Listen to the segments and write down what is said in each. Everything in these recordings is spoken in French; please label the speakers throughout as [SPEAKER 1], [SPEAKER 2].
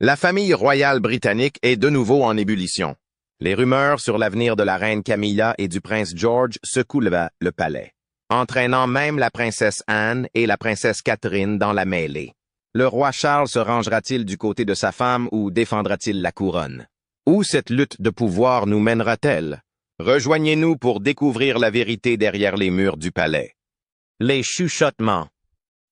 [SPEAKER 1] La famille royale britannique est de nouveau en ébullition. Les rumeurs sur l'avenir de la reine Camilla et du prince George secouent le palais, entraînant même la princesse Anne et la princesse Catherine dans la mêlée. Le roi Charles se rangera-t-il du côté de sa femme ou défendra-t-il la couronne? Où cette lutte de pouvoir nous mènera-t-elle? Rejoignez-nous pour découvrir la vérité derrière les murs du palais. Les chuchotements.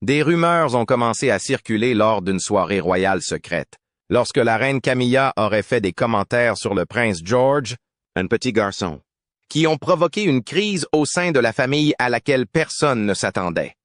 [SPEAKER 1] Des rumeurs ont commencé à circuler lors d'une soirée royale secrète, lorsque la reine Camilla aurait fait des commentaires sur le prince George, un petit garçon, qui ont provoqué une crise au sein de la famille à laquelle personne ne s'attendait.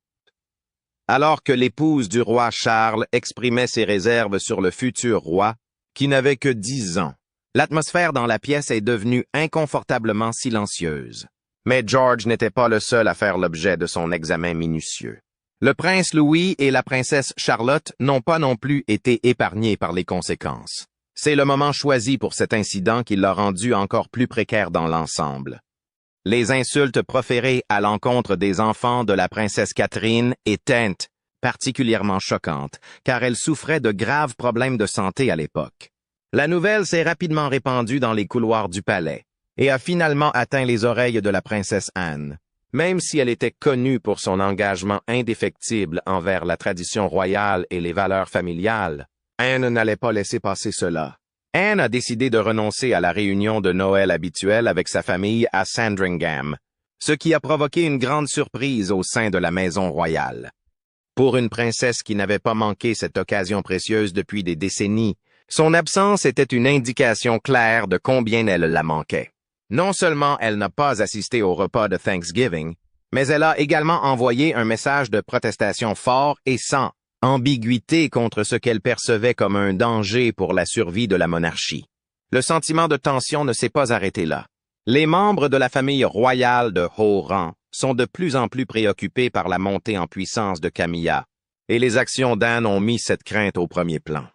[SPEAKER 1] Alors que l'épouse du roi Charles exprimait ses réserves sur le futur roi, qui n'avait que 10 ans, l'atmosphère dans la pièce est devenue inconfortablement silencieuse. Mais George n'était pas le seul à faire l'objet de son examen minutieux. Le prince Louis et la princesse Charlotte n'ont pas non plus été épargnés par les conséquences. C'est le moment choisi pour cet incident qui l'a rendu encore plus précaire dans l'ensemble. Les insultes proférées à l'encontre des enfants de la princesse Catherine étaient particulièrement choquantes, car elle souffrait de graves problèmes de santé à l'époque. La nouvelle s'est rapidement répandue dans les couloirs du palais et a finalement atteint les oreilles de la princesse Anne. Même si elle était connue pour son engagement indéfectible envers la tradition royale et les valeurs familiales, Anne n'allait pas laisser passer cela. Anne a décidé de renoncer à la réunion de Noël habituelle avec sa famille à Sandringham, ce qui a provoqué une grande surprise au sein de la maison royale. Pour une princesse qui n'avait pas manqué cette occasion précieuse depuis des décennies, son absence était une indication claire de combien elle la manquait. Non seulement elle n'a pas assisté au repas de Thanksgiving, mais elle a également envoyé un message de protestation fort et sans ambiguïté contre ce qu'elle percevait comme un danger pour la survie de la monarchie. Le sentiment de tension ne s'est pas arrêté là. Les membres de la famille royale de haut rang sont de plus en plus préoccupés par la montée en puissance de Camilla, et les actions d'Anne ont mis cette crainte au premier plan.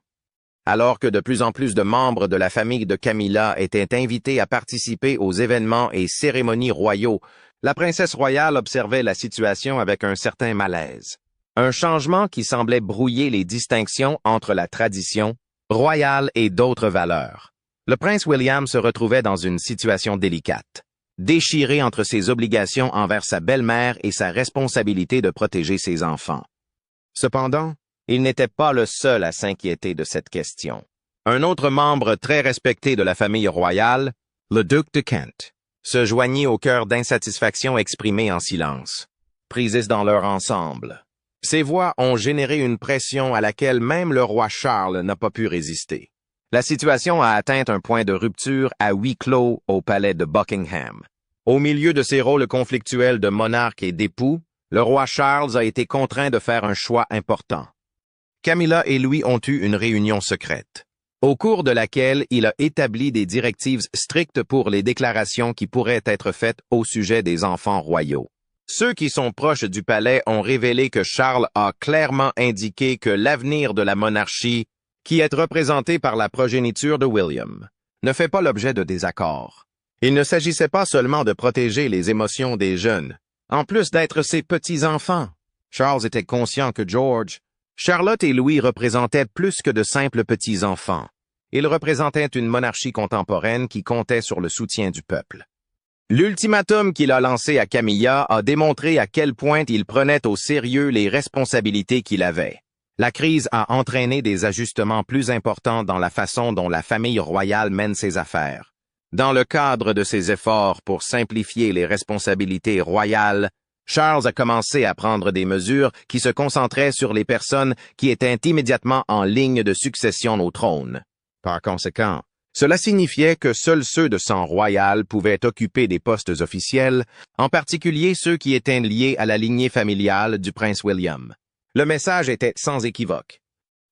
[SPEAKER 1] Alors que de plus en plus de membres de la famille de Camilla étaient invités à participer aux événements et cérémonies royaux, la princesse royale observait la situation avec un certain malaise. Un changement qui semblait brouiller les distinctions entre la tradition royale et d'autres valeurs. Le prince William se retrouvait dans une situation délicate, déchiré entre ses obligations envers sa belle-mère et sa responsabilité de protéger ses enfants. Cependant, il n'était pas le seul à s'inquiéter de cette question. Un autre membre très respecté de la famille royale, le duc de Kent, se joignit au cœur d'insatisfaction exprimée en silence, prises dans leur ensemble. Ces voix ont généré une pression à laquelle même le roi Charles n'a pas pu résister. La situation a atteint un point de rupture à huis clos au palais de Buckingham. Au milieu de ces rôles conflictuels de monarque et d'époux, le roi Charles a été contraint de faire un choix important. Camilla et lui ont eu une réunion secrète, au cours de laquelle il a établi des directives strictes pour les déclarations qui pourraient être faites au sujet des enfants royaux. Ceux qui sont proches du palais ont révélé que Charles a clairement indiqué que l'avenir de la monarchie, qui est représenté par la progéniture de William, ne fait pas l'objet de désaccords. Il ne s'agissait pas seulement de protéger les émotions des jeunes, en plus d'être ses petits-enfants. Charles était conscient que George, Charlotte et Louis représentaient plus que de simples petits-enfants. Ils représentaient une monarchie contemporaine qui comptait sur le soutien du peuple. L'ultimatum qu'il a lancé à Camilla a démontré à quel point il prenait au sérieux les responsabilités qu'il avait. La crise a entraîné des ajustements plus importants dans la façon dont la famille royale mène ses affaires. Dans le cadre de ses efforts pour simplifier les responsabilités royales, Charles a commencé à prendre des mesures qui se concentraient sur les personnes qui étaient immédiatement en ligne de succession au trône. Par conséquent, cela signifiait que seuls ceux de sang royal pouvaient occuper des postes officiels, en particulier ceux qui étaient liés à la lignée familiale du prince William. Le message était sans équivoque.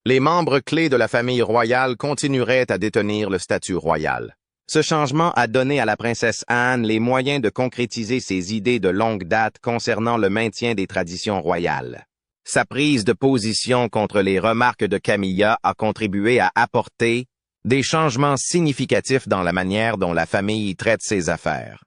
[SPEAKER 1] Les membres clés de la famille royale continueraient à détenir le statut royal. Ce changement a donné à la princesse Anne les moyens de concrétiser ses idées de longue date concernant le maintien des traditions royales. Sa prise de position contre les remarques de Camilla a contribué à apporter des changements significatifs dans la manière dont la famille traite ses affaires.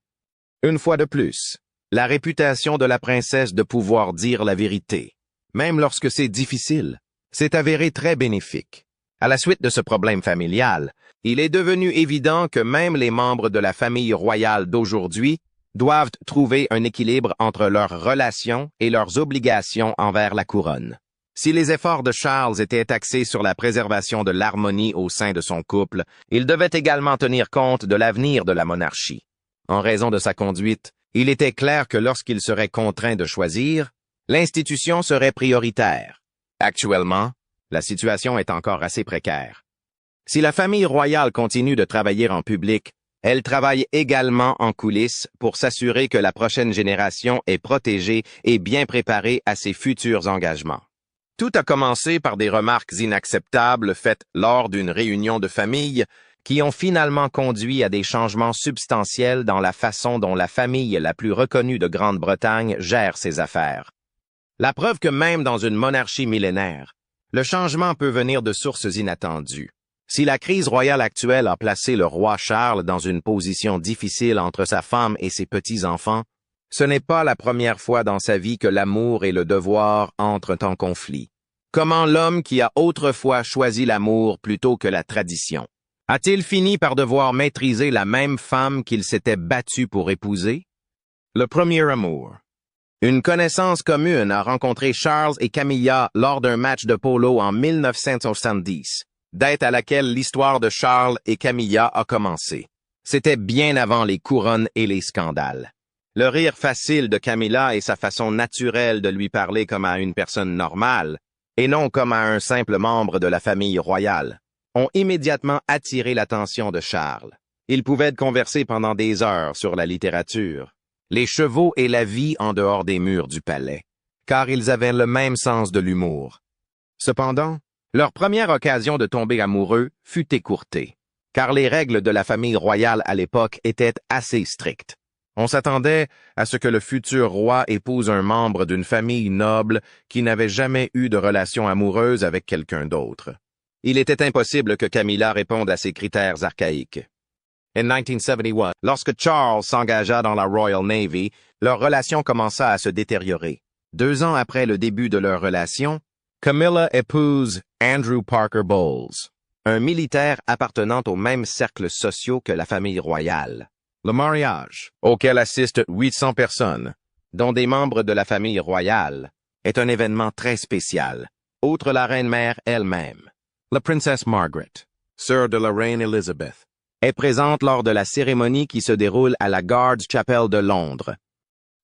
[SPEAKER 1] Une fois de plus, la réputation de la princesse de pouvoir dire la vérité, même lorsque c'est difficile, s'est avérée très bénéfique. À la suite de ce problème familial, il est devenu évident que même les membres de la famille royale d'aujourd'hui doivent trouver un équilibre entre leurs relations et leurs obligations envers la couronne. Si les efforts de Charles étaient axés sur la préservation de l'harmonie au sein de son couple, il devait également tenir compte de l'avenir de la monarchie. En raison de sa conduite, il était clair que lorsqu'il serait contraint de choisir, l'institution serait prioritaire. Actuellement, la situation est encore assez précaire. Si la famille royale continue de travailler en public, elle travaille également en coulisses pour s'assurer que la prochaine génération est protégée et bien préparée à ses futurs engagements. Tout a commencé par des remarques inacceptables faites lors d'une réunion de famille qui ont finalement conduit à des changements substantiels dans la façon dont la famille la plus reconnue de Grande-Bretagne gère ses affaires. La preuve que même dans une monarchie millénaire, le changement peut venir de sources inattendues. Si la crise royale actuelle a placé le roi Charles dans une position difficile entre sa femme et ses petits-enfants, ce n'est pas la première fois dans sa vie que l'amour et le devoir entrent en conflit. Comment l'homme qui a autrefois choisi l'amour plutôt que la tradition a-t-il fini par devoir maîtriser la même femme qu'il s'était battu pour épouser? Le premier amour. Une connaissance commune a rencontré Charles et Camilla lors d'un match de polo en 1970, date à laquelle l'histoire de Charles et Camilla a commencé. C'était bien avant les couronnes et les scandales. Le rire facile de Camilla et sa façon naturelle de lui parler comme à une personne normale, et non comme à un simple membre de la famille royale, ont immédiatement attiré l'attention de Charles. Ils pouvaient converser pendant des heures sur la littérature, les chevaux et la vie en dehors des murs du palais, car ils avaient le même sens de l'humour. Cependant, leur première occasion de tomber amoureux fut écourtée, car les règles de la famille royale à l'époque étaient assez strictes. On s'attendait à ce que le futur roi épouse un membre d'une famille noble qui n'avait jamais eu de relation amoureuse avec quelqu'un d'autre. Il était impossible que Camilla réponde à ces critères archaïques. En 1971, lorsque Charles s'engagea dans la Royal Navy, leur relation commença à se détériorer. 2 ans après le début de leur relation, Camilla épouse Andrew Parker Bowles, un militaire appartenant aux mêmes cercles sociaux que la famille royale. Le mariage, auquel assistent 800 personnes, dont des membres de la famille royale, est un événement très spécial, outre la reine-mère elle-même. La princesse Margaret, sœur de la reine Elizabeth, est présente lors de la cérémonie qui se déroule à la Guards Chapel de Londres.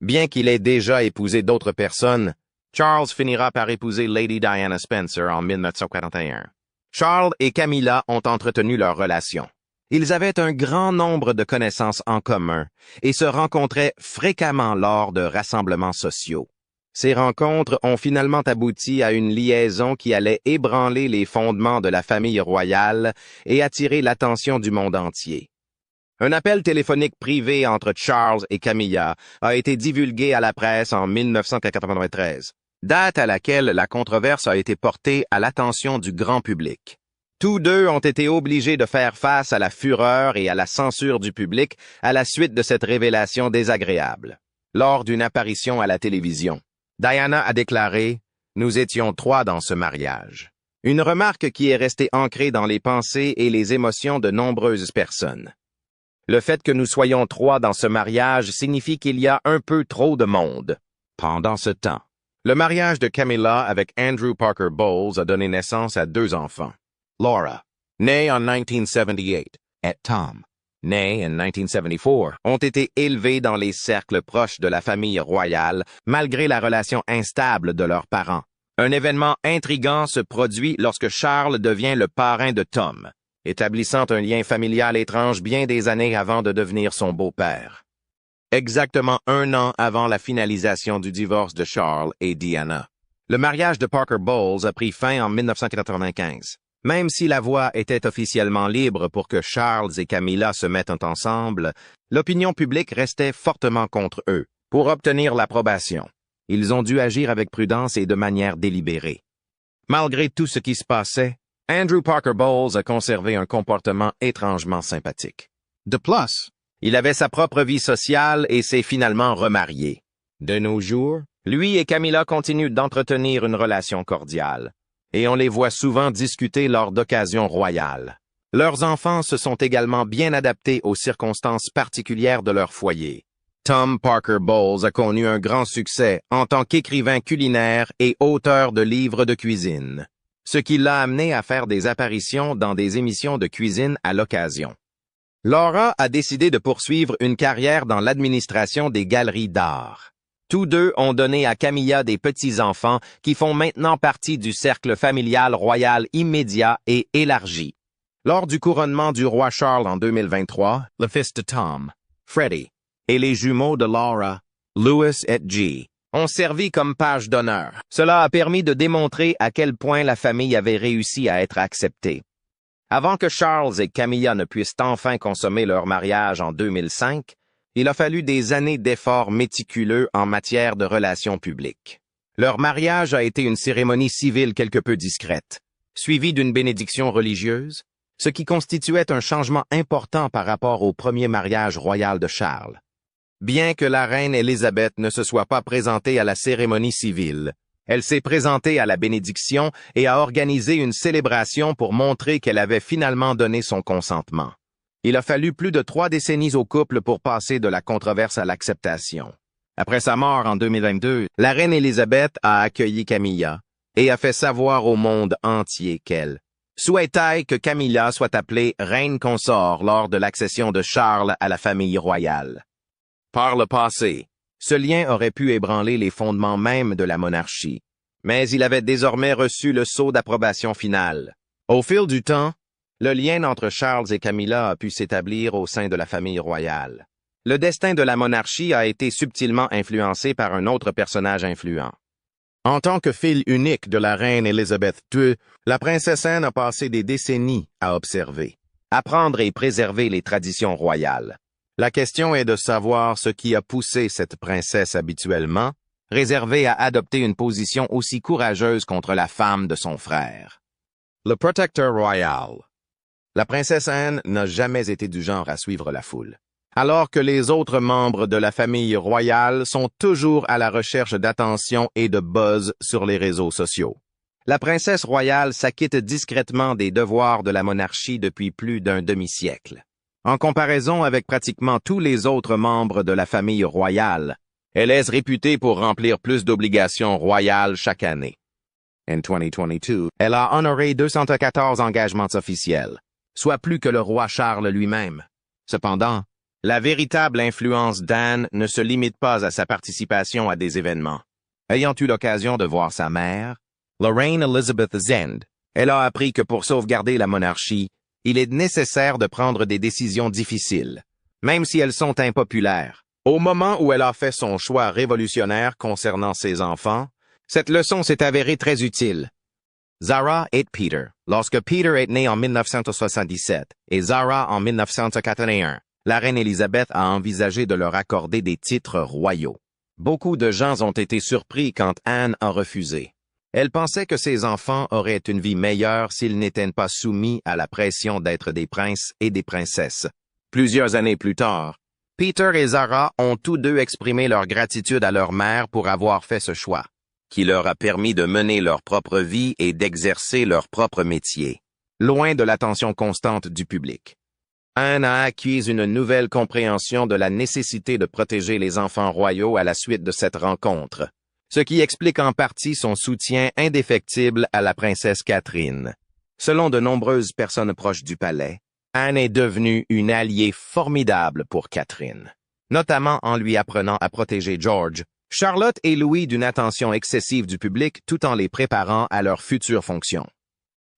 [SPEAKER 1] Bien qu'il ait déjà épousé d'autres personnes, Charles finira par épouser Lady Diana Spencer en 1941. Charles et Camilla ont entretenu leur relation. Ils avaient un grand nombre de connaissances en commun et se rencontraient fréquemment lors de rassemblements sociaux. Ces rencontres ont finalement abouti à une liaison qui allait ébranler les fondements de la famille royale et attirer l'attention du monde entier. Un appel téléphonique privé entre Charles et Camilla a été divulgué à la presse en 1993, date à laquelle la controverse a été portée à l'attention du grand public. Tous deux ont été obligés de faire face à la fureur et à la censure du public à la suite de cette révélation désagréable. Lors d'une apparition à la télévision, Diana a déclaré « Nous étions 3 dans ce mariage ». Une remarque qui est restée ancrée dans les pensées et les émotions de nombreuses personnes. Le fait que nous soyons 3 dans ce mariage signifie qu'il y a un peu trop de monde. Pendant ce temps, le mariage de Camilla avec Andrew Parker Bowles a donné naissance à 2 enfants. Laura, née en 1978, et Tom, né en 1974, ont été élevés dans les cercles proches de la famille royale, malgré la relation instable de leurs parents. Un événement intrigant se produit lorsque Charles devient le parrain de Tom, établissant un lien familial étrange bien des années avant de devenir son beau-père. Exactement 1 an avant la finalisation du divorce de Charles et Diana, le mariage de Parker Bowles a pris fin en 1995. Même si la voie était officiellement libre pour que Charles et Camilla se mettent ensemble, l'opinion publique restait fortement contre eux. Pour obtenir l'approbation, ils ont dû agir avec prudence et de manière délibérée. Malgré tout ce qui se passait, Andrew Parker Bowles a conservé un comportement étrangement sympathique. De plus, il avait sa propre vie sociale et s'est finalement remarié. De nos jours, lui et Camilla continuent d'entretenir une relation cordiale. et on les voit souvent discuter lors d'occasions royales. Leurs enfants se sont également bien adaptés aux circonstances particulières de leur foyer. Tom Parker Bowles a connu un grand succès en tant qu'écrivain culinaire et auteur de livres de cuisine, ce qui l'a amené à faire des apparitions dans des émissions de cuisine à l'occasion. Laura a décidé de poursuivre une carrière dans l'administration des galeries d'art. Tous deux ont donné à Camilla des petits-enfants qui font maintenant partie du cercle familial royal immédiat et élargi. Lors du couronnement du roi Charles en 2023, le fils de Tom, Freddie, et les jumeaux de Laura, Louis et G, ont servi comme page d'honneur. Cela a permis de démontrer à quel point la famille avait réussi à être acceptée. Avant que Charles et Camilla ne puissent enfin consommer leur mariage en 2005, il a fallu des années d'efforts méticuleux en matière de relations publiques. Leur mariage a été une cérémonie civile quelque peu discrète, suivie d'une bénédiction religieuse, ce qui constituait un changement important par rapport au premier mariage royal de Charles. Bien que la reine Élisabeth ne se soit pas présentée à la cérémonie civile, elle s'est présentée à la bénédiction et a organisé une célébration pour montrer qu'elle avait finalement donné son consentement. Il a fallu plus de 3 décennies au couple pour passer de la controverse à l'acceptation. Après sa mort en 2022, la reine Élisabeth a accueilli Camilla et a fait savoir au monde entier qu'elle souhaitait que Camilla soit appelée reine consort lors de l'accession de Charles à la famille royale. Par le passé, ce lien aurait pu ébranler les fondements mêmes de la monarchie, mais il avait désormais reçu le sceau d'approbation finale. Au fil du temps, le lien entre Charles et Camilla a pu s'établir au sein de la famille royale. Le destin de la monarchie a été subtilement influencé par un autre personnage influent. En tant que fille unique de la reine Élisabeth II, la princesse Anne a passé des décennies à observer, apprendre et préserver les traditions royales. La question est de savoir ce qui a poussé cette princesse habituellement réservée à adopter une position aussi courageuse contre la femme de son frère. Le protecteur royal. La princesse Anne n'a jamais été du genre à suivre la foule, alors que les autres membres de la famille royale sont toujours à la recherche d'attention et de buzz sur les réseaux sociaux. La princesse royale s'acquitte discrètement des devoirs de la monarchie depuis plus d'un demi-siècle. En comparaison avec pratiquement tous les autres membres de la famille royale, elle est réputée pour remplir plus d'obligations royales chaque année. En 2022, elle a honoré 214 engagements officiels, soit plus que le roi Charles lui-même. Cependant, la véritable influence d'Anne ne se limite pas à sa participation à des événements. Ayant eu l'occasion de voir sa mère, la reine Elizabeth II, elle a appris que pour sauvegarder la monarchie, il est nécessaire de prendre des décisions difficiles, même si elles sont impopulaires. Au moment où elle a fait son choix révolutionnaire concernant ses enfants, cette leçon s'est avérée très utile. Zara et Peter. Lorsque Peter est né en 1977 et Zara en 1981, la reine Élisabeth a envisagé de leur accorder des titres royaux. Beaucoup de gens ont été surpris quand Anne a refusé. Elle pensait que ses enfants auraient une vie meilleure s'ils n'étaient pas soumis à la pression d'être des princes et des princesses. Plusieurs années plus tard, Peter et Zara ont tous deux exprimé leur gratitude à leur mère pour avoir fait ce choix, qui leur a permis de mener leur propre vie et d'exercer leur propre métier, loin de l'attention constante du public. Anne a acquis une nouvelle compréhension de la nécessité de protéger les enfants royaux à la suite de cette rencontre, ce qui explique en partie son soutien indéfectible à la princesse Catherine. Selon de nombreuses personnes proches du palais, Anne est devenue une alliée formidable pour Catherine, notamment en lui apprenant à protéger George, Charlotte et Louis d'une attention excessive du public tout en les préparant à leurs futures fonctions.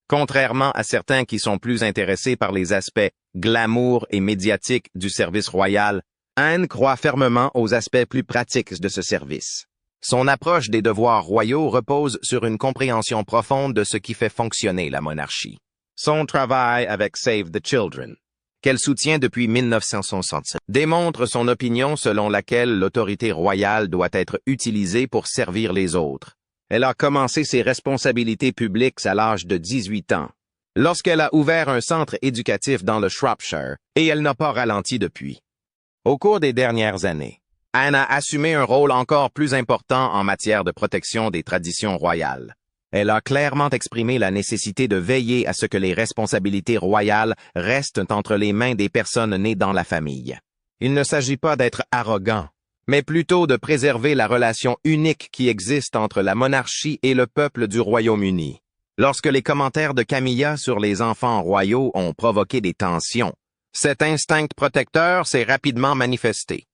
[SPEAKER 1] Contrairement à certains qui sont plus intéressés par les aspects glamour et médiatiques du service royal, Anne croit fermement aux aspects plus pratiques de ce service. Son approche des devoirs royaux repose sur une compréhension profonde de ce qui fait fonctionner la monarchie. Son travail avec Save the Children, qu'elle soutient depuis 1967, démontre son opinion selon laquelle l'autorité royale doit être utilisée pour servir les autres. Elle a commencé ses responsabilités publiques à l'âge de 18 ans, lorsqu'elle a ouvert un centre éducatif dans le Shropshire, et elle n'a pas ralenti depuis. Au cours des dernières années, Anne a assumé un rôle encore plus important en matière de protection des traditions royales. Elle a clairement exprimé la nécessité de veiller à ce que les responsabilités royales restent entre les mains des personnes nées dans la famille. Il ne s'agit pas d'être arrogant, mais plutôt de préserver la relation unique qui existe entre la monarchie et le peuple du Royaume-Uni. Lorsque les commentaires de Camilla sur les enfants royaux ont provoqué des tensions, cet instinct protecteur s'est rapidement manifesté.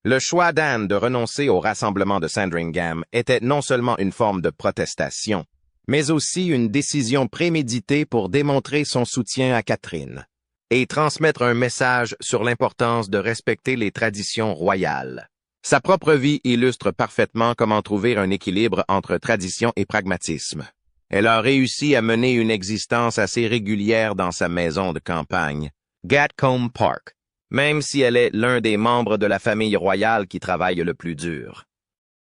[SPEAKER 1] Le choix d'Anne de renoncer au rassemblement de Sandringham était non seulement une forme de protestation, mais aussi une décision préméditée pour démontrer son soutien à Catherine et transmettre un message sur l'importance de respecter les traditions royales. Sa propre vie illustre parfaitement comment trouver un équilibre entre tradition et pragmatisme. Elle a réussi à mener une existence assez régulière dans sa maison de campagne, Gatcombe Park, même si elle est l'un des membres de la famille royale qui travaille le plus dur.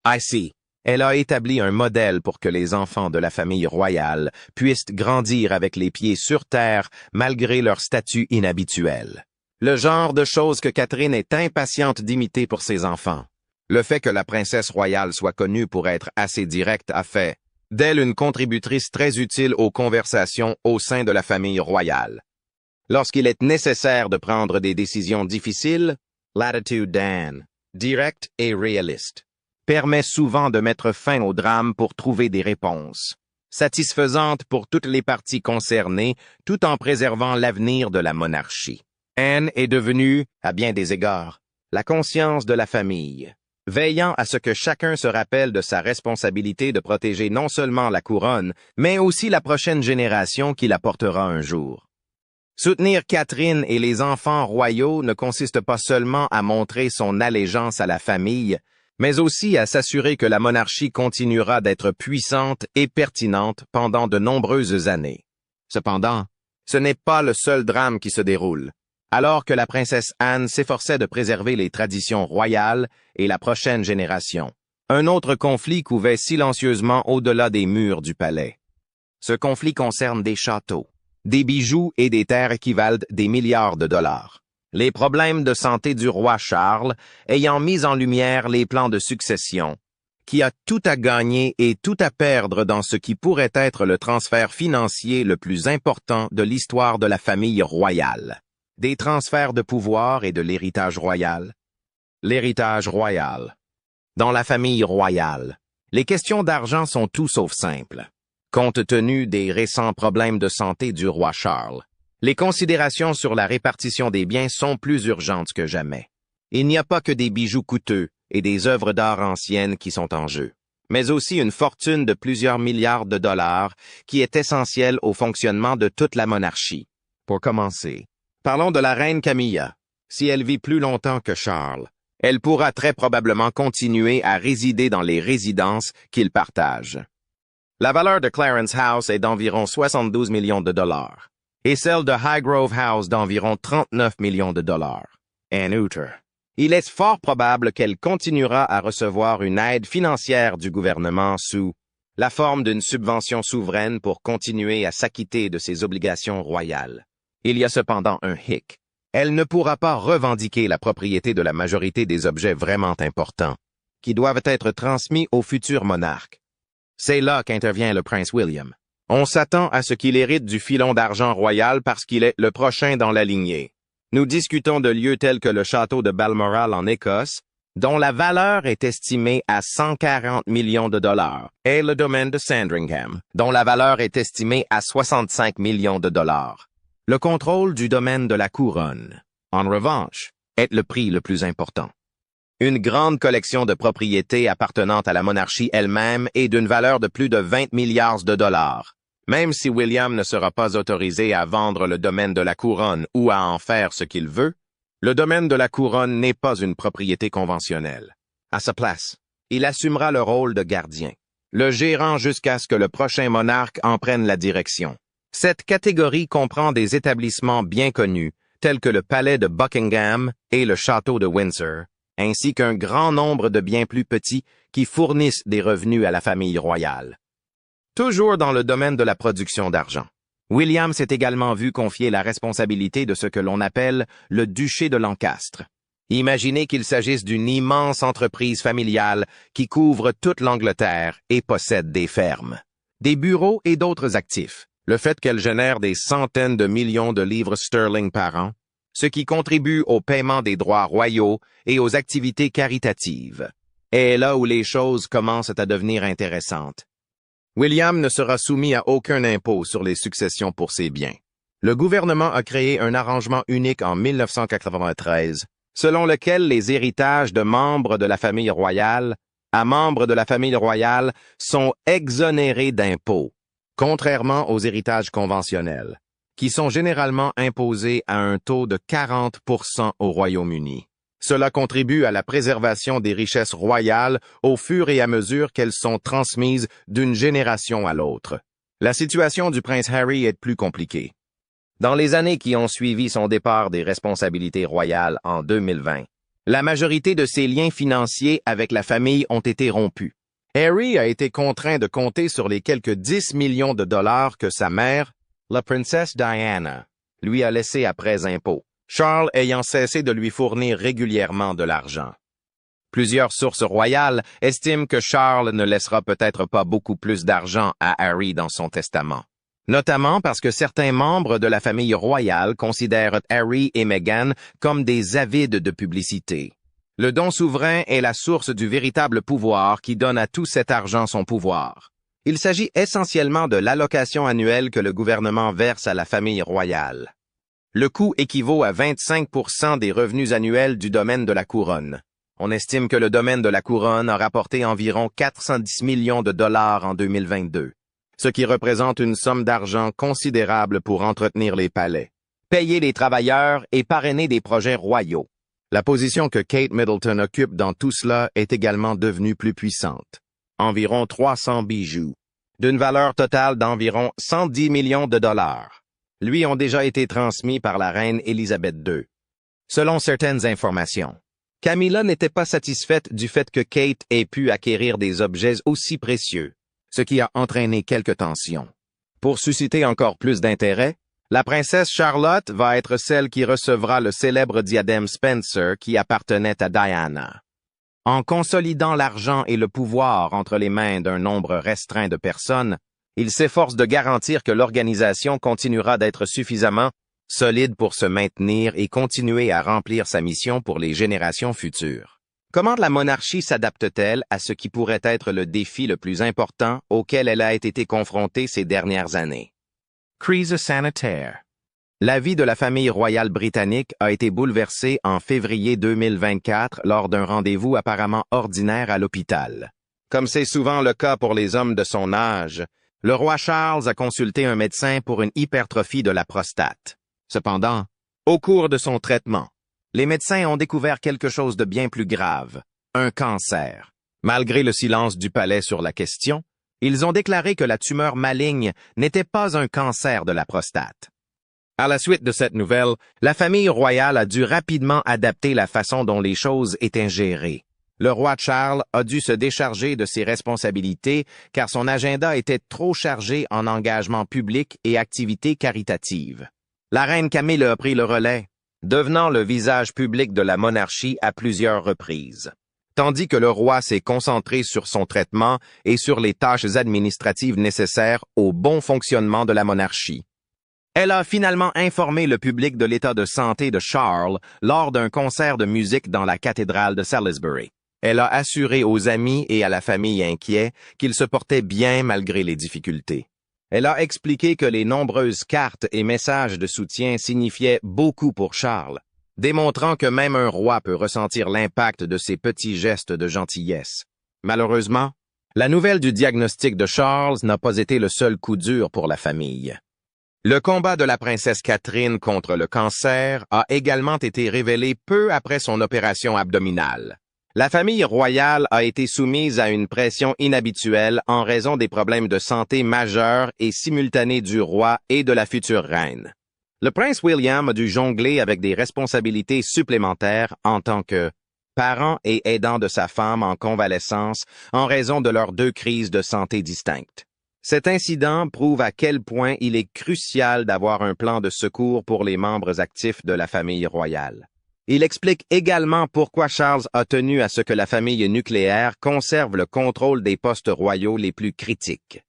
[SPEAKER 1] Ainsi, elle a établi un modèle pour que les enfants de la famille royale puissent grandir avec les pieds sur terre malgré leur statut inhabituel. Le genre de choses que Catherine est impatiente d'imiter pour ses enfants. Le fait que la princesse royale soit connue pour être assez directe a fait d'elle une contributrice très utile aux conversations au sein de la famille royale. Lorsqu'il est nécessaire de prendre des décisions difficiles, l'attitude d'Anne, directe et réaliste, permet souvent de mettre fin au drame pour trouver des réponses satisfaisantes pour toutes les parties concernées, tout en préservant l'avenir de la monarchie. Anne est devenue, à bien des égards, la conscience de la famille, veillant à ce que chacun se rappelle de sa responsabilité de protéger non seulement la couronne, mais aussi la prochaine génération qui la portera un jour. Soutenir Catherine et les enfants royaux ne consiste pas seulement à montrer son allégeance à la famille, mais aussi à s'assurer que la monarchie continuera d'être puissante et pertinente pendant de nombreuses années. Cependant, ce n'est pas le seul drame qui se déroule. Alors que la princesse Anne s'efforçait de préserver les traditions royales et la prochaine génération, un autre conflit couvait silencieusement au-delà des murs du palais. Ce conflit concerne des châteaux, des bijoux et des terres qui valent des milliards de dollars. Les problèmes de santé du roi Charles ayant mis en lumière les plans de succession, qui a tout à gagner et tout à perdre dans ce qui pourrait être le transfert financier le plus important de l'histoire de la famille royale. Des transferts de pouvoir et de l'héritage royal. L'héritage royal. Dans la famille royale, les questions d'argent sont tout sauf simples. Compte tenu des récents problèmes de santé du roi Charles, les considérations sur la répartition des biens sont plus urgentes que jamais. Il n'y a pas que des bijoux coûteux et des œuvres d'art anciennes qui sont en jeu, mais aussi une fortune de plusieurs milliards de dollars qui est essentielle au fonctionnement de toute la monarchie. Pour commencer, parlons de la reine Camilla. Si elle vit plus longtemps que Charles, elle pourra très probablement continuer à résider dans les résidences qu'ils partagent. La valeur de Clarence House est d'environ 72 millions de dollars et celle de Highgrove House d'environ 39 millions de dollars. En outre, il est fort probable qu'elle continuera à recevoir une aide financière du gouvernement sous la forme d'une subvention souveraine pour continuer à s'acquitter de ses obligations royales. Il y a cependant un hic. Elle ne pourra pas revendiquer la propriété de la majorité des objets vraiment importants, qui doivent être transmis au futur monarque. C'est là qu'intervient le prince William. On s'attend à ce qu'il hérite du filon d'argent royal parce qu'il est le prochain dans la lignée. Nous discutons de lieux tels que le château de Balmoral en Écosse, dont la valeur est estimée à 140 millions de dollars, et le domaine de Sandringham, dont la valeur est estimée à 65 millions de dollars. Le contrôle du domaine de la couronne, en revanche, est le prix le plus important. Une grande collection de propriétés appartenant à la monarchie elle-même est d'une valeur de plus de 20 milliards de dollars. Même si William ne sera pas autorisé à vendre le domaine de la couronne ou à en faire ce qu'il veut, le domaine de la couronne n'est pas une propriété conventionnelle. À sa place, il assumera le rôle de gardien, le gérant jusqu'à ce que le prochain monarque en prenne la direction. Cette catégorie comprend des établissements bien connus, tels que le palais de Buckingham et le château de Windsor, ainsi qu'un grand nombre de biens plus petits qui fournissent des revenus à la famille royale. Toujours dans le domaine de la production d'argent, William s'est également vu confier la responsabilité de ce que l'on appelle le duché de Lancastre. Imaginez qu'il s'agisse d'une immense entreprise familiale qui couvre toute l'Angleterre et possède des fermes, des bureaux et d'autres actifs. Le fait qu'elle génère des centaines de millions de livres sterling par an, ce qui contribue au paiement des droits royaux et aux activités caritatives, est là où les choses commencent à devenir intéressantes. William ne sera soumis à aucun impôt sur les successions pour ses biens. Le gouvernement a créé un arrangement unique en 1993, selon lequel les héritages de membres de la famille royale à membres de la famille royale sont exonérés d'impôts, contrairement aux héritages conventionnels, qui sont généralement imposés à un taux de 40% au Royaume-Uni. Cela contribue à la préservation des richesses royales au fur et à mesure qu'elles sont transmises d'une génération à l'autre. La situation du prince Harry est plus compliquée. Dans les années qui ont suivi son départ des responsabilités royales en 2020, la majorité de ses liens financiers avec la famille ont été rompus. Harry a été contraint de compter sur les quelques 10 millions de dollars que sa mère, la princesse Diana, lui a laissés après impôt, Charles ayant cessé de lui fournir régulièrement de l'argent. Plusieurs sources royales estiment que Charles ne laissera peut-être pas beaucoup plus d'argent à Harry dans son testament, notamment parce que certains membres de la famille royale considèrent Harry et Meghan comme des avides de publicité. Le don souverain est la source du véritable pouvoir qui donne à tout cet argent son pouvoir. Il s'agit essentiellement de l'allocation annuelle que le gouvernement verse à la famille royale. Le coût équivaut à 25% des revenus annuels du domaine de la couronne. On estime que le domaine de la couronne a rapporté environ 410 millions de dollars en 2022, ce qui représente une somme d'argent considérable pour entretenir les palais, payer les travailleurs et parrainer des projets royaux. La position que Kate Middleton occupe dans tout cela est également devenue plus puissante. Environ 300 bijoux, d'une valeur totale d'environ 110 millions de dollars, lui ont déjà été transmis par la reine Élisabeth II. Selon certaines informations, Camilla n'était pas satisfaite du fait que Kate ait pu acquérir des objets aussi précieux, ce qui a entraîné quelques tensions. Pour susciter encore plus d'intérêt, la princesse Charlotte va être celle qui recevra le célèbre diadème Spencer qui appartenait à Diana. En consolidant l'argent et le pouvoir entre les mains d'un nombre restreint de personnes, il s'efforce de garantir que l'organisation continuera d'être suffisamment solide pour se maintenir et continuer à remplir sa mission pour les générations futures. Comment la monarchie s'adapte-t-elle à ce qui pourrait être le défi le plus important auquel elle a été confrontée ces dernières années? Crise sanitaire. La vie de la famille royale britannique a été bouleversée en février 2024 lors d'un rendez-vous apparemment ordinaire à l'hôpital. Comme c'est souvent le cas pour les hommes de son âge, le roi Charles a consulté un médecin pour une hypertrophie de la prostate. Cependant, au cours de son traitement, les médecins ont découvert quelque chose de bien plus grave, un cancer. Malgré le silence du palais sur la question, ils ont déclaré que la tumeur maligne n'était pas un cancer de la prostate. À la suite de cette nouvelle, la famille royale a dû rapidement adapter la façon dont les choses étaient gérées. Le roi Charles a dû se décharger de ses responsabilités car son agenda était trop chargé en engagements publics et activités caritatives. La reine Camille a pris le relais, devenant le visage public de la monarchie à plusieurs reprises, tandis que le roi s'est concentré sur son traitement et sur les tâches administratives nécessaires au bon fonctionnement de la monarchie. Elle a finalement informé le public de l'état de santé de Charles lors d'un concert de musique dans la cathédrale de Salisbury. Elle a assuré aux amis et à la famille inquiets qu'il se portait bien malgré les difficultés. Elle a expliqué que les nombreuses cartes et messages de soutien signifiaient beaucoup pour Charles, démontrant que même un roi peut ressentir l'impact de ces petits gestes de gentillesse. Malheureusement, la nouvelle du diagnostic de Charles n'a pas été le seul coup dur pour la famille. Le combat de la princesse Catherine contre le cancer a également été révélé peu après son opération abdominale. La famille royale a été soumise à une pression inhabituelle en raison des problèmes de santé majeurs et simultanés du roi et de la future reine. Le prince William a dû jongler avec des responsabilités supplémentaires en tant que parent et aidant de sa femme en convalescence en raison de leurs deux crises de santé distinctes. Cet incident prouve à quel point il est crucial d'avoir un plan de secours pour les membres actifs de la famille royale. Il explique également pourquoi Charles a tenu à ce que la famille nucléaire conserve le contrôle des postes royaux les plus critiques.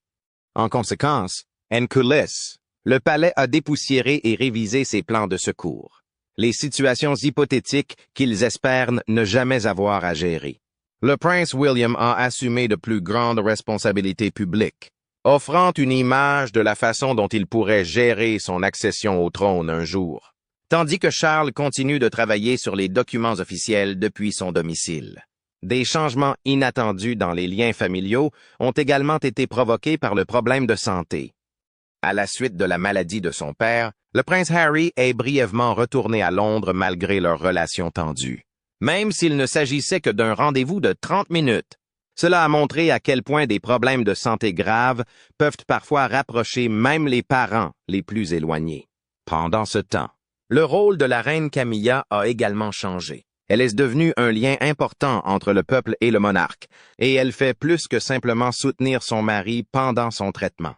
[SPEAKER 1] En conséquence, en coulisses, le palais a dépoussiéré et révisé ses plans de secours. Les situations hypothétiques qu'ils espèrent ne jamais avoir à gérer. Le prince William a assumé de plus grandes responsabilités publiques, offrant une image de la façon dont il pourrait gérer son accession au trône un jour, tandis que Charles continue de travailler sur les documents officiels depuis son domicile. Des changements inattendus dans les liens familiaux ont également été provoqués par le problème de santé. À la suite de la maladie de son père, le prince Harry est brièvement retourné à Londres malgré leur relation tendue. Même s'il ne s'agissait que d'un rendez-vous de 30 minutes, cela a montré à quel point des problèmes de santé graves peuvent parfois rapprocher même les parents les plus éloignés. Pendant ce temps, le rôle de la reine Camilla a également changé. Elle est devenue un lien important entre le peuple et le monarque, et elle fait plus que simplement soutenir son mari pendant son traitement.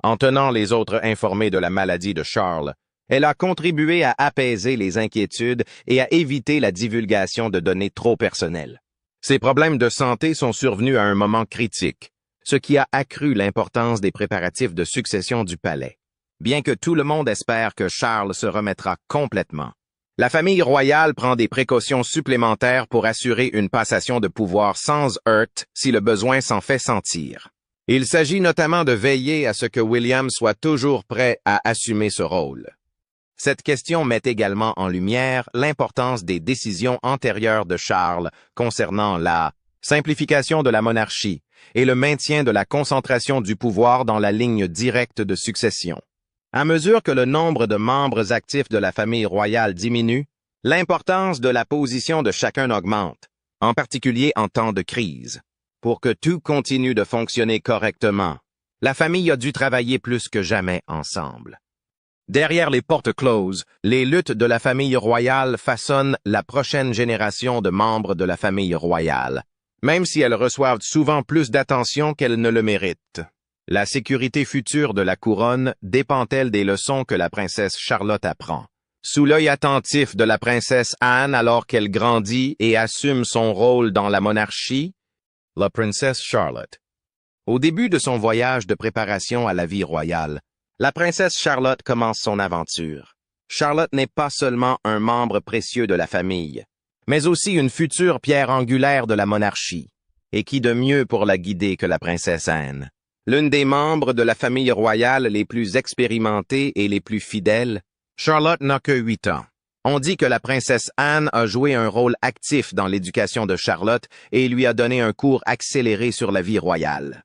[SPEAKER 1] En tenant les autres informés de la maladie de Charles, elle a contribué à apaiser les inquiétudes et à éviter la divulgation de données trop personnelles. Ces problèmes de santé sont survenus à un moment critique, ce qui a accru l'importance des préparatifs de succession du palais. Bien que tout le monde espère que Charles se remettra complètement, la famille royale prend des précautions supplémentaires pour assurer une passation de pouvoir sans heurts si le besoin s'en fait sentir. Il s'agit notamment de veiller à ce que William soit toujours prêt à assumer ce rôle. Cette question met également en lumière l'importance des décisions antérieures de Charles concernant la simplification de la monarchie et le maintien de la concentration du pouvoir dans la ligne directe de succession. À mesure que le nombre de membres actifs de la famille royale diminue, l'importance de la position de chacun augmente, en particulier en temps de crise. Pour que tout continue de fonctionner correctement, la famille a dû travailler plus que jamais ensemble. Derrière les portes closes, les luttes de la famille royale façonnent la prochaine génération de membres de la famille royale, même si elles reçoivent souvent plus d'attention qu'elles ne le méritent. La sécurité future de la couronne dépend-elle des leçons que la princesse Charlotte apprend? Sous l'œil attentif de la princesse Anne alors qu'elle grandit et assume son rôle dans la monarchie, la princesse Charlotte. Au début de son voyage de préparation à la vie royale, la princesse Charlotte commence son aventure. Charlotte n'est pas seulement un membre précieux de la famille, mais aussi une future pierre angulaire de la monarchie. Et qui de mieux pour la guider que la princesse Anne? L'une des membres de la famille royale les plus expérimentées et les plus fidèles, Charlotte n'a que 8 ans. On dit que la princesse Anne a joué un rôle actif dans l'éducation de Charlotte et lui a donné un cours accéléré sur la vie royale.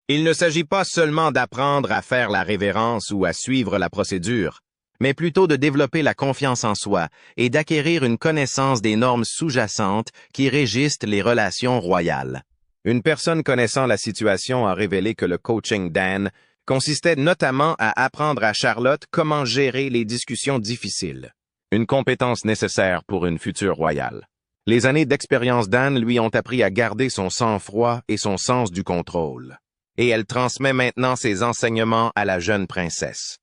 [SPEAKER 1] Il ne s'agit pas seulement d'apprendre à faire la révérence ou à suivre la procédure, mais plutôt de développer la confiance en soi et d'acquérir une connaissance des normes sous-jacentes qui régissent les relations royales. Une personne connaissant la situation a révélé que le coaching d'Anne consistait notamment à apprendre à Charlotte comment gérer les discussions difficiles, une compétence nécessaire pour une future royale. Les années d'expérience d'Anne lui ont appris à garder son sang-froid et son sens du contrôle. Et elle transmet maintenant ses enseignements à la jeune princesse.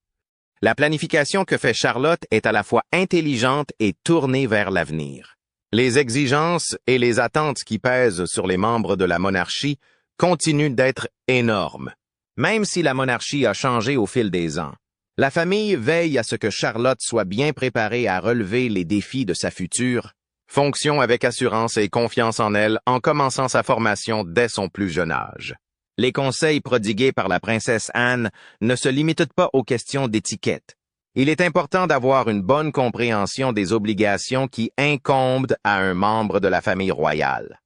[SPEAKER 1] La planification que fait Charlotte est à la fois intelligente et tournée vers l'avenir. Les exigences et les attentes qui pèsent sur les membres de la monarchie continuent d'être énormes. Même si la monarchie a changé au fil des ans, la famille veille à ce que Charlotte soit bien préparée à relever les défis de sa future fonction avec assurance et confiance en elle en commençant sa formation dès son plus jeune âge. Les conseils prodigués par la princesse Anne ne se limitent pas aux questions d'étiquette. Il est important d'avoir une bonne compréhension des obligations qui incombent à un membre de la famille royale.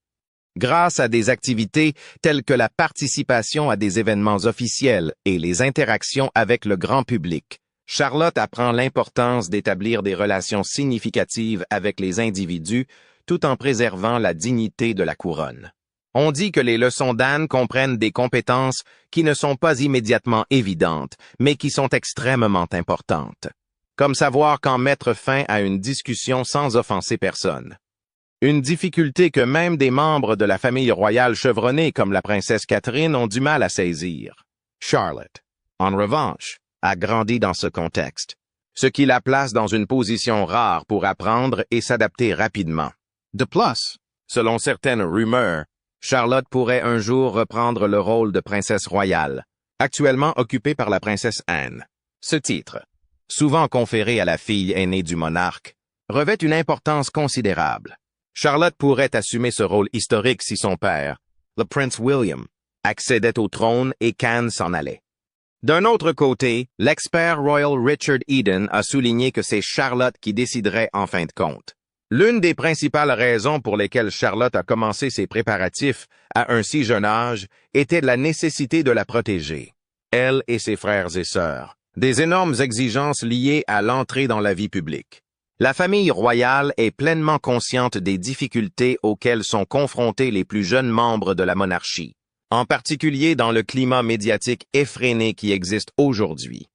[SPEAKER 1] Grâce à des activités telles que la participation à des événements officiels et les interactions avec le grand public, Charlotte apprend l'importance d'établir des relations significatives avec les individus tout en préservant la dignité de la couronne. On dit que les leçons d'Anne comprennent des compétences qui ne sont pas immédiatement évidentes, mais qui sont extrêmement importantes, comme savoir quand mettre fin à une discussion sans offenser personne. Une difficulté que même des membres de la famille royale chevronnée comme la princesse Catherine ont du mal à saisir. Charlotte, en revanche, a grandi dans ce contexte, ce qui la place dans une position rare pour apprendre et s'adapter rapidement. De plus, selon certaines rumeurs, Charlotte pourrait un jour reprendre le rôle de princesse royale, actuellement occupé par la princesse Anne. Ce titre, souvent conféré à la fille aînée du monarque, revêt une importance considérable. Charlotte pourrait assumer ce rôle historique si son père, le prince William, accédait au trône et qu'Anne s'en allait. D'un autre côté, l'expert royal Richard Eden a souligné que c'est Charlotte qui déciderait en fin de compte. L'une des principales raisons pour lesquelles Charlotte a commencé ses préparatifs à un si jeune âge était la nécessité de la protéger, elle et ses frères et sœurs, des énormes exigences liées à l'entrée dans la vie publique. La famille royale est pleinement consciente des difficultés auxquelles sont confrontés les plus jeunes membres de la monarchie, en particulier dans le climat médiatique effréné qui existe aujourd'hui.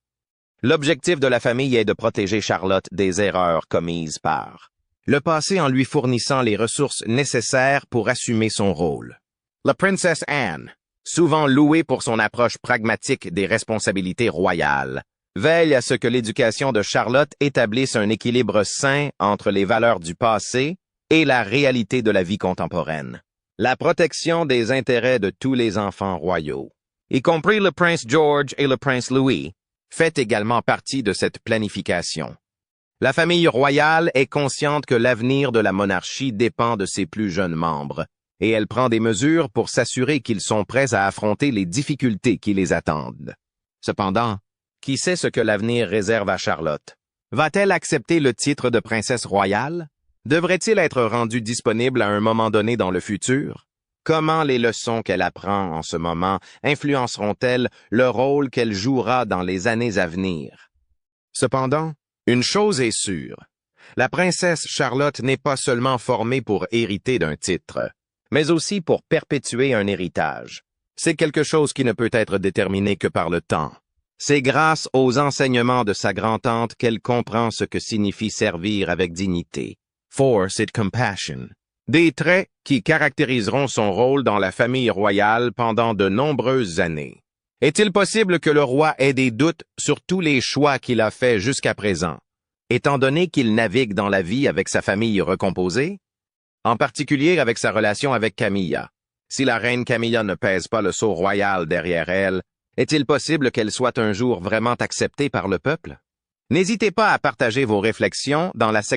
[SPEAKER 1] L'objectif de la famille est de protéger Charlotte des erreurs commises par le passé en lui fournissant les ressources nécessaires pour assumer son rôle. La princesse Anne, souvent louée pour son approche pragmatique des responsabilités royales, veille à ce que l'éducation de Charlotte établisse un équilibre sain entre les valeurs du passé et la réalité de la vie contemporaine. La protection des intérêts de tous les enfants royaux, y compris le prince George et le prince Louis, fait également partie de cette planification. La famille royale est consciente que l'avenir de la monarchie dépend de ses plus jeunes membres, et elle prend des mesures pour s'assurer qu'ils sont prêts à affronter les difficultés qui les attendent. Cependant, qui sait ce que l'avenir réserve à Charlotte? Va-t-elle accepter le titre de princesse royale? Devrait-il être rendu disponible à un moment donné dans le futur? Comment les leçons qu'elle apprend en ce moment influenceront-elles le rôle qu'elle jouera dans les années à venir? Cependant, une chose est sûre, la princesse Charlotte n'est pas seulement formée pour hériter d'un titre, mais aussi pour perpétuer un héritage. C'est quelque chose qui ne peut être déterminé que par le temps. C'est grâce aux enseignements de sa grand-tante qu'elle comprend ce que signifie servir avec dignité, force et compassion, des traits qui caractériseront son rôle dans la famille royale pendant de nombreuses années. Est-il possible que le roi ait des doutes sur tous les choix qu'il a faits jusqu'à présent, étant donné qu'il navigue dans la vie avec sa famille recomposée? En particulier avec sa relation avec Camilla. Si la reine Camilla ne pèse pas le sceau royal derrière elle, est-il possible qu'elle soit un jour vraiment acceptée par le peuple? N'hésitez pas à partager vos réflexions dans la section